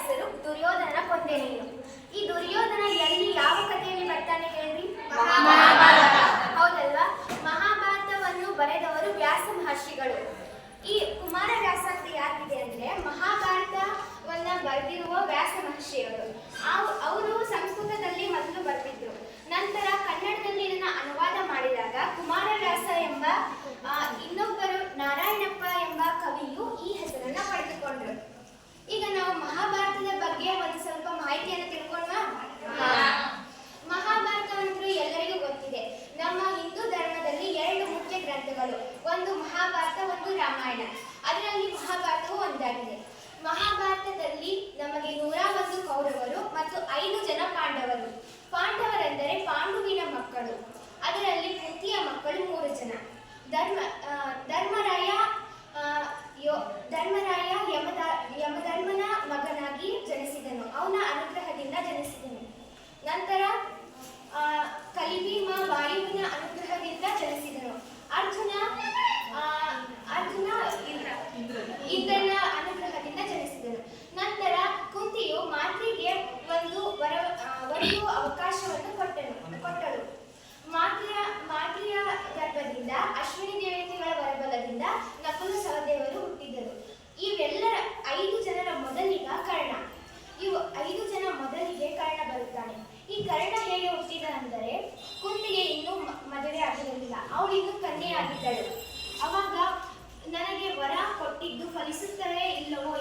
ಹೆಸರು ದುರ್ಯೋಧನನ ಕೊಂದೆ ನೀನು. ಈ ದುರ್ಯೋಧನ ಎಲ್ಲಿ ಯಾವ ಕಥೆಯಲ್ಲಿ ಬರ್ತಾನೆ ಹೇಳ್ರಿ? ಹೌದಲ್ವಾ? ಮಹಾಭಾರತವನ್ನು ಬರೆದವರು ವ್ಯಾಸ ಮಹರ್ಷಿಗಳು. ಈ ಕುಮಾರವ್ಯಾಸ ಅಂತ ಯಾಕಿದೆ ಅಂದ್ರೆ ಮಹಾಭಾರತವನ್ನ ಬರೆದಿರುವ ವ್ಯಾಸ ಮಹರ್ಷಿಯವರು. ಅವರು ಸಂಸ್ಕೃತದಲ್ಲಿ ಮೊದಲು ಬರೆದಿದ್ರು. ನಂತರ ಕನ್ನಡದಲ್ಲಿ ಇದನ್ನ ಅನುವಾದ ಮಾಡಿದಾಗ ಕುಮಾರವ್ಯಾಸ ಎಂಬ ಇನ್ನೊಬ್ಬರು ನಾರಾಯಣಪ್ಪ ಎಂಬ ಕವಿಯು ಈ ಹೆಸರನ್ನ ಪಡೆದುಕೊಂಡ್ರು. ಈಗ ನಾವು ಮಹಾಭಾರತದ ಬಗ್ಗೆ ಒಂದು ಸ್ವಲ್ಪ ಮಾಹಿತಿಯನ್ನು ತಿಳ್ಕೊಳ್ಳೋಣ. ಮಹಾಭಾರತವಂತೂ ಎಲ್ಲರಿಗೂ ಗೊತ್ತಿದೆ. ನಮ್ಮ ಹಿಂದೂ ಧರ್ಮದಲ್ಲಿ 2 ಮುಖ್ಯ ಗ್ರಂಥಗಳು, ಒಂದು ಮಹಾಭಾರತ, ಒಂದು ರಾಮಾಯಣ. ಅದರಲ್ಲಿ ಮಹಾಭಾರತವು ಒಂದಾಗಿದೆ. ಮಹಾಭಾರತದಲ್ಲಿ ನಮಗೆ 101 ಕೌರವರು ಮತ್ತು 5 ಜನ ಪಾಂಡವರು. ಪಾಂಡವರೆಂದರೆ ಪಾಂಡುವಿನ ಮಕ್ಕಳು. ಅದರಲ್ಲಿ ಕುಂತಿಯ ಮಕ್ಕಳು 3 ಜನ. ಧರ್ಮರಾಯ ಯಮಧರ್ಮನ ಮಗನಾಗಿ ಜನಿಸಿದನು. ಅವನ ಅನುಗ್ರಹದಿಂದ ಜನಿಸಿದನು. ನಂತರ ಕಲಿಭೀಮ ವಾಯುವಿನ ಅನುಗ್ರಹದಿಂದ ಜನಿಸಿದನು. ಅರ್ಜುನ ಇಂದ್ರನ ಅನುಗ್ರಹದಿಂದ ಜನಿಸಿದನು. ನಂತರ ಕುಂತಿಯು ಮಾತ್ರಿಗೆ ಒಂದು ಅವಕಾಶವನ್ನು ಕೊಟ್ಟಳು. ಮಾತ್ರಿಯ ಗರ್ಭದಿಂದ ಅಶ್ವಿನಿ ದೇವತೆಗಳ ವರಬಲದಿಂದ ನಕುಲ ಸಹದೇವರು ಹುಟ್ಟಿದರು. ಇವೆಲ್ಲರ 5 ಜನರ ಮೊದಲಿಗ ಕರ್ಣ. ಇವು 5 ಜನ ಮೊದಲಿಗೆ ಕರ್ಣ ಬರುತ್ತಾನೆ. ಈ ಕರ್ಣ ಹೇಗೆ ಹುಟ್ಟಿದ ಅಂದರೆ, ಕುಂತಿಗೆ ಇನ್ನೂ ಮದುವೆ ಆಗಿರಲಿಲ್ಲ. ಅವಳು ಇನ್ನೂ ಕನ್ಯೆಯಾಗಿದ್ದಳು. ಅವಾಗ ನನಗೆ ವರ ಕೊಟ್ಟಿದ್ದು ಫಲಿಸುತ್ತವೆ ಇಲ್ಲವೋ